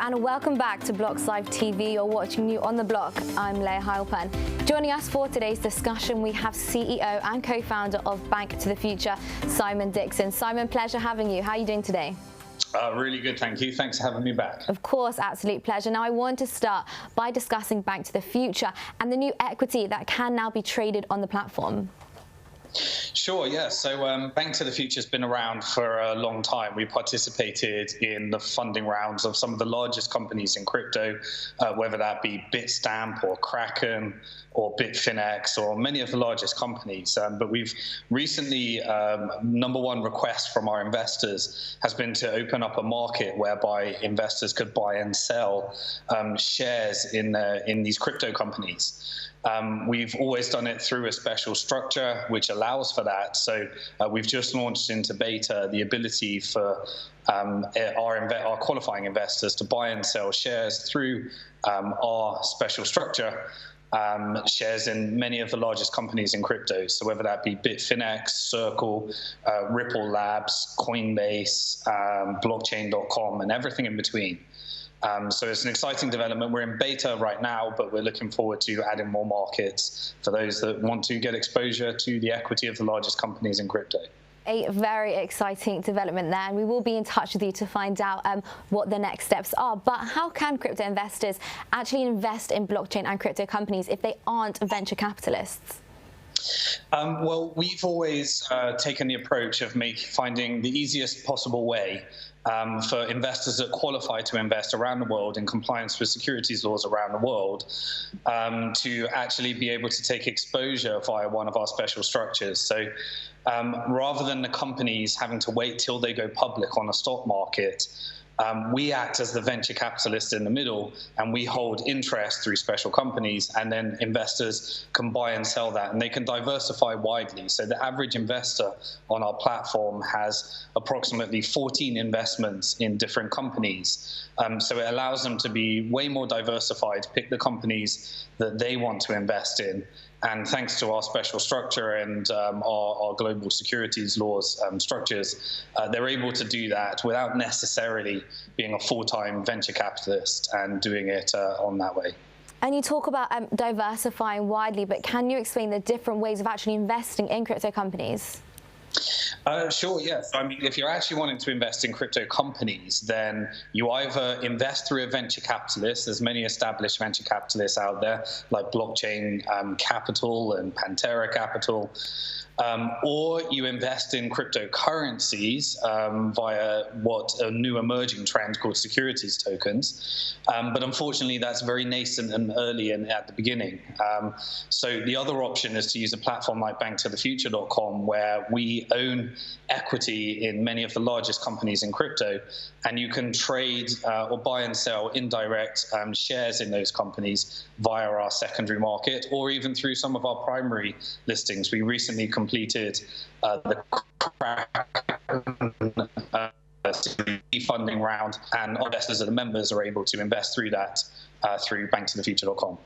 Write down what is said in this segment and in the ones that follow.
and welcome back to Block's Live TV. You're watching New on the Block. I'm Leah Heilpan. Joining us for today's discussion, we have CEO and co-founder of BnkToTheFuture, Simon Dixon. Simon, pleasure having you. How are you doing today? Really good, thank you. Thanks for having me back. Of course, absolute pleasure. Now, I want to start by discussing BnkToTheFuture and the new equity that can now be traded on the platform. Sure, yeah. So BnkToTheFuture has been around for a long time. We participated in the funding rounds of some of the largest companies in crypto, whether that be Bitstamp or Kraken or Bitfinex or many of the largest companies. But we've recently, number one request from our investors has been to open up a market whereby investors could buy and sell shares in these crypto companies. We've always done it through a special structure which allows for that. So we've just launched into beta the ability for our qualifying investors to buy and sell shares through our special structure, shares in many of the largest companies in crypto. So whether that be Bitfinex, Circle, Ripple Labs, Coinbase, blockchain.com, and everything in between. So it's an exciting development. We're in beta right now, but we're looking forward to adding more markets for those that want to get exposure to the equity of the largest companies in crypto. A very exciting development there, and we will be in touch with you to find out what the next steps are. But how can crypto investors actually invest in blockchain and crypto companies if they aren't venture capitalists? Well, we've always taken the approach of finding the easiest possible way for investors that qualify to invest around the world in compliance with securities laws around the world to actually be able to take exposure via one of our special structures. So rather than the companies having to wait till they go public on a stock market, we act as the venture capitalist in the middle, and we hold interest through special companies, and then investors can buy and sell that, and they can diversify widely. So the average investor on our platform has approximately 14 investments in different companies. So it allows them to be way more diversified, pick the companies that they want to invest in. And thanks to our special structure and our global securities laws structures, they're able to do that without necessarily being a full-time venture capitalist and doing it on that way. And you talk about diversifying widely, but can you explain the different ways of actually investing in crypto companies? Sure, yes. I mean, if you're actually wanting to invest in crypto companies, then you either invest through a venture capitalist. There's many established venture capitalists out there, like Blockchain Capital and Pantera Capital. Or you invest in cryptocurrencies via a new emerging trend called securities tokens. But unfortunately, that's very nascent and early at the beginning. So the other option is to use a platform like BnkToTheFuture.com, where we own equity in many of the largest companies in crypto, and you can trade or buy and sell indirect shares in those companies via our secondary market, or even through some of our primary listings. We recently completed the funding round, and our investors and members are able to invest through that through BnkToTheFuture.com.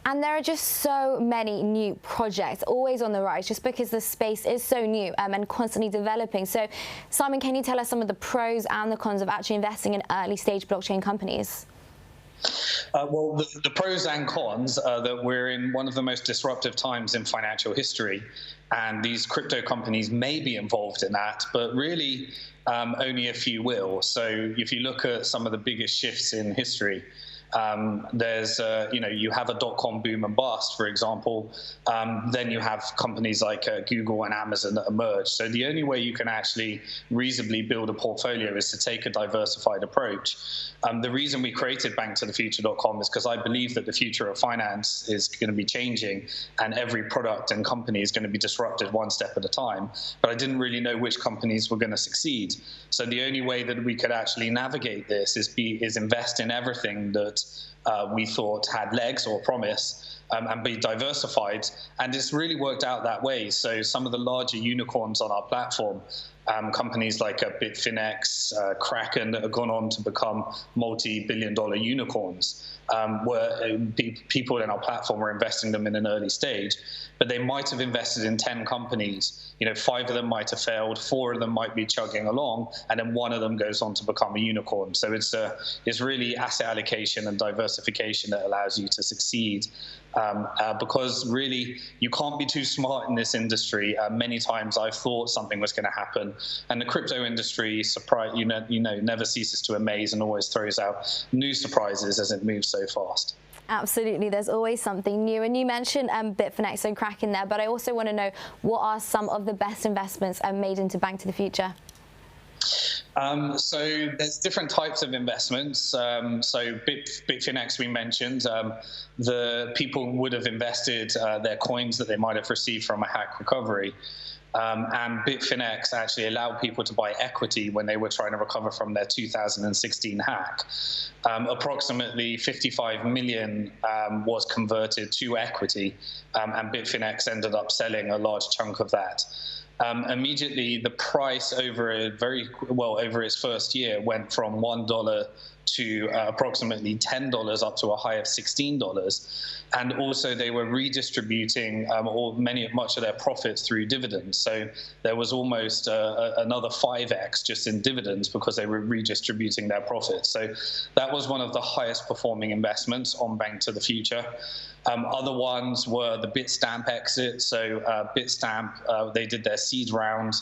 And there are just so many new projects always on the rise, just because the space is so new and constantly developing. So, Simon, can you tell us some of the pros and the cons of actually investing in early stage blockchain companies? Well, the pros and cons are that we're in one of the most disruptive times in financial history, and these crypto companies may be involved in that, but really only a few will. So if you look at some of the biggest shifts in history, there's, you have a dot-com boom and bust, for example. Then you have companies like Google and Amazon that emerge. So the only way you can actually reasonably build a portfolio is to take a diversified approach. The reason we created BnkToTheFuture.com is because I believe that the future of finance is going to be changing, and every product and company is going to be disrupted one step at a time. But I didn't really know which companies were going to succeed. So the only way that we could actually navigate this is invest in everything that we thought had legs or promise, and be diversified. And it's really worked out that way. So some of the larger unicorns on our platform, companies like Bitfinex, Kraken, that have gone on to become multi-billion-dollar unicorns, where people in our platform were investing them in an early stage, but they might have invested in 10 companies. 5 of them might have failed, 4 of them might be chugging along, and then 1 of them goes on to become a unicorn. So it's really asset allocation and diversification that allows you to succeed. Because really, you can't be too smart in this industry. Many times I've thought something was going to happen, and the crypto industry, never ceases to amaze and always throws out new surprises as it moves so fast. Absolutely, there's always something new. And you mentioned Bitfinex and Kraken there, but I also want to know, what are some of the best investments made into BnkToTheFuture? So there's different types of investments. So Bitfinex, we mentioned, the people would have invested their coins that they might have received from a hack recovery. And Bitfinex actually allowed people to buy equity when they were trying to recover from their 2016 hack. Approximately 55 million was converted to equity, and Bitfinex ended up selling a large chunk of that. Immediately, the price over its first year went from $1 to approximately $10, up to a high of $16. And also, they were redistributing much of their profits through dividends. So there was almost another 5x just in dividends because they were redistributing their profits. So that was one of the highest performing investments on BnkToTheFuture. Other ones were the Bitstamp exit. So Bitstamp, they did their seed round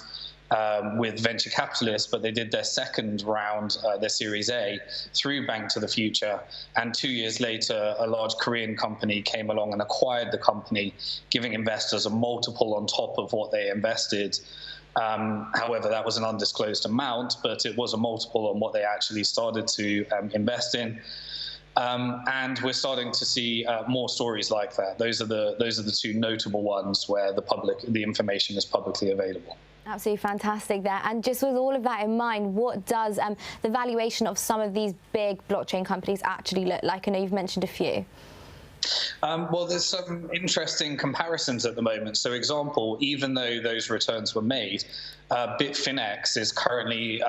with venture capitalists, but they did their second round, their Series A, through BnkToTheFuture. And 2 years later, a large Korean company came along and acquired the company, giving investors a multiple on top of what they invested. However, that was an undisclosed amount, but it was a multiple on what they actually started to invest in. And we're starting to see more stories like that. Those are the 2 notable ones where the information is publicly available. Absolutely fantastic there. And just with all of that in mind, what does the valuation of some of these big blockchain companies actually look like? I know you've mentioned a few. Well, there's some interesting comparisons at the moment. So, example, even though those returns were made, Bitfinex is currently,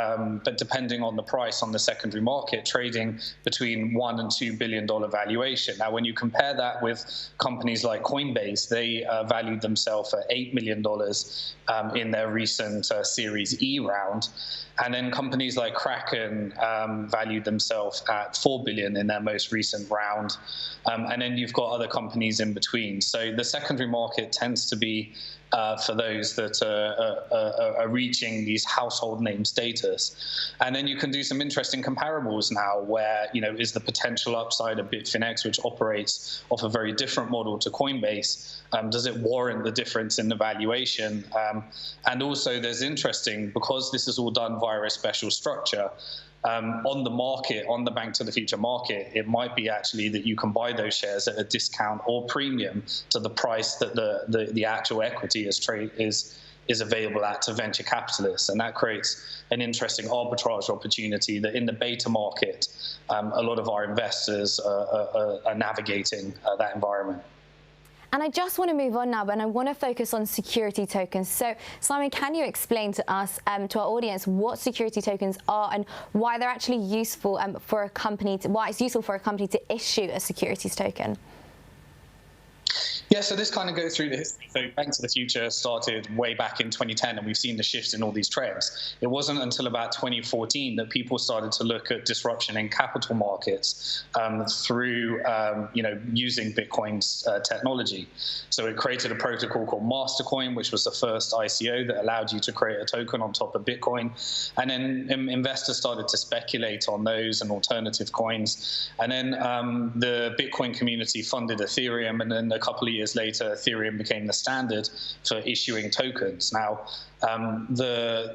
but depending on the price on the secondary market, trading between $1 and $2 billion valuation. Now, when you compare that with companies like Coinbase, they valued themselves at $8 million in their recent Series E round. And then companies like Kraken valued themselves at $4 billion in their most recent round. And then you've got other companies in between. So the secondary market tends to be for those that are reaching these household name status. And then you can do some interesting comparables now where, is the potential upside of Bitfinex, which operates off a very different model to Coinbase, does it warrant the difference in the valuation? And also there's interesting, because this is all done via a special structure, on the market, on the BnkToTheFuture market, it might be actually that you can buy those shares at a discount or premium to the price that the actual equity is available at to venture capitalists. And that creates an interesting arbitrage opportunity that in the beta market, a lot of our investors are navigating that environment. And I just want to move on now, and I want to focus on security tokens. So, Simon, can you explain to us, to our audience, what security tokens are and why they're actually useful for a company, why it's useful for a company to issue a securities token? Yeah, so this kind of goes through the history. So BnkToTheFuture started way back in 2010, and we've seen the shifts in all these trends. It wasn't until about 2014 that people started to look at disruption in capital markets through, using Bitcoin's technology. So it created a protocol called Mastercoin, which was the first ICO that allowed you to create a token on top of Bitcoin. And then investors started to speculate on those and alternative coins. And then the Bitcoin community funded Ethereum, and then a couple of years later, Ethereum became the standard for issuing tokens. Now,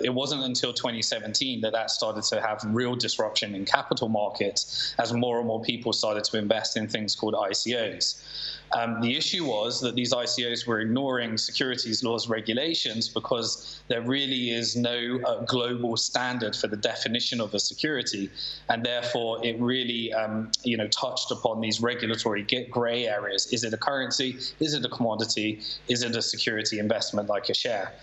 it wasn't until 2017 that started to have real disruption in capital markets as more and more people started to invest in things called ICOs. The issue was that these ICOs were ignoring securities laws regulations because there really is no global standard for the definition of a security, and therefore it really touched upon these regulatory gray areas. Is it a currency? Is it a commodity? Is it a security investment like a share?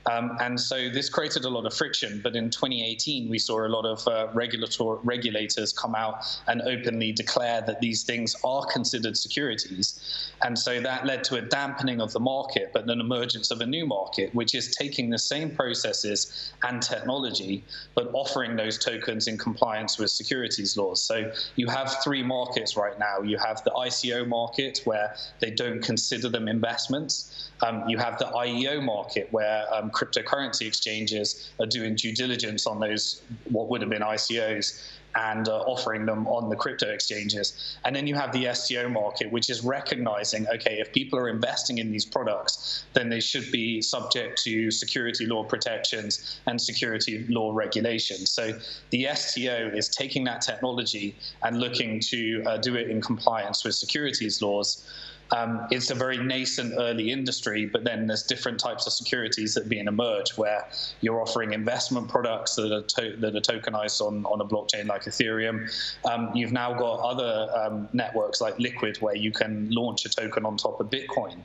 And so this created a lot of friction. But in 2018, we saw a lot of regulators come out and openly declare that these things are considered securities. And so that led to a dampening of the market, but an emergence of a new market, which is taking the same processes and technology, but offering those tokens in compliance with securities laws. So you have three markets right now. You have the ICO market, where they don't consider them investments. You have the IEO market, where cryptocurrency exchanges are doing due diligence on those, what would have been ICOs, and offering them on the crypto exchanges. And then you have the STO market, which is recognizing, okay, if people are investing in these products, then they should be subject to security law protections and security law regulations. So the STO is taking that technology and looking to do it in compliance with securities laws. It's a very nascent early industry, but then there's different types of securities that being emerge, where you're offering investment products that are tokenized on a blockchain like Ethereum. You've now got other networks like Liquid, where you can launch a token on top of Bitcoin,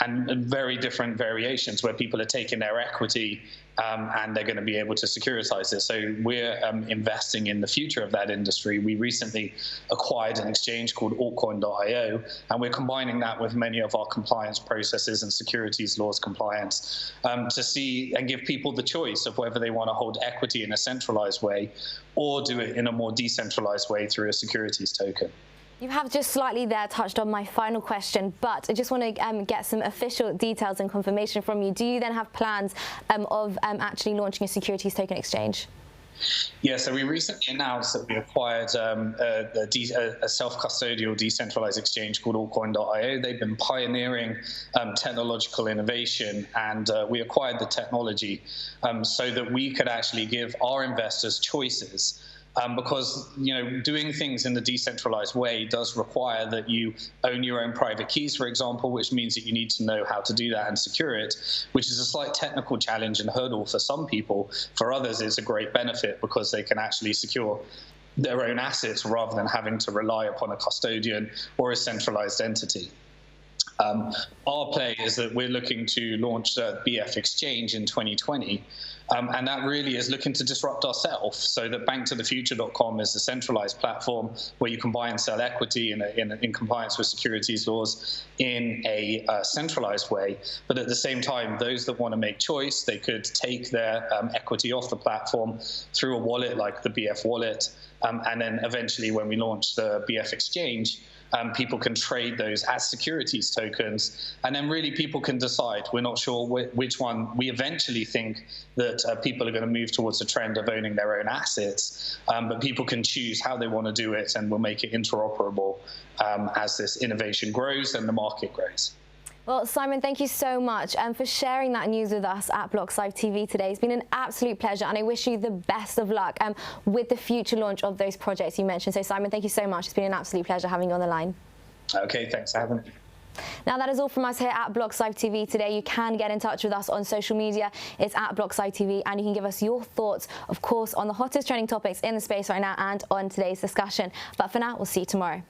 and very different variations where people are taking their equity and they're going to be able to securitize it. So we're investing in the future of that industry. We recently acquired an exchange called altcoin.io, and we're combining that with many of our compliance processes and securities laws compliance to see and give people the choice of whether they want to hold equity in a centralized way or do it in a more decentralized way through a securities token. You have just slightly there touched on my final question, but I just want to get some official details and confirmation from you. Do you then have plans of actually launching a securities token exchange? Yeah, so we recently announced that we acquired a self-custodial decentralized exchange called altcoin.io. They've been pioneering technological innovation, and we acquired the technology so that we could actually give our investors choices. Because doing things in the decentralized way does require that you own your own private keys, for example, which means that you need to know how to do that and secure it, which is a slight technical challenge and hurdle for some people. For others, it's a great benefit because they can actually secure their own assets rather than having to rely upon a custodian or a centralized entity. Our play is that we're looking to launch the BF Exchange in 2020, and that really is looking to disrupt ourselves, so that BnkToTheFuture.com is a centralized platform where you can buy and sell equity in compliance with securities laws in a centralized way. But at the same time, those that want to make choice, they could take their equity off the platform through a wallet like the BF wallet, and then eventually when we launch the BF Exchange, people can trade those as securities tokens, and then really people can decide. We're not sure which one. We eventually think that people are going to move towards a trend of owning their own assets, but people can choose how they want to do it, and we'll make it interoperable as this innovation grows and the market grows. Well, Simon, thank you so much for sharing that news with us at BlocksLive TV today. It's been an absolute pleasure, and I wish you the best of luck with the future launch of those projects you mentioned. So, Simon, thank you so much. It's been an absolute pleasure having you on the line. Okay, thanks for having me. Now, that is all from us here at BlocksLive TV today. You can get in touch with us on social media. It's at BlocksLive TV, and you can give us your thoughts, of course, on the hottest trending topics in the space right now and on today's discussion. But for now, we'll see you tomorrow.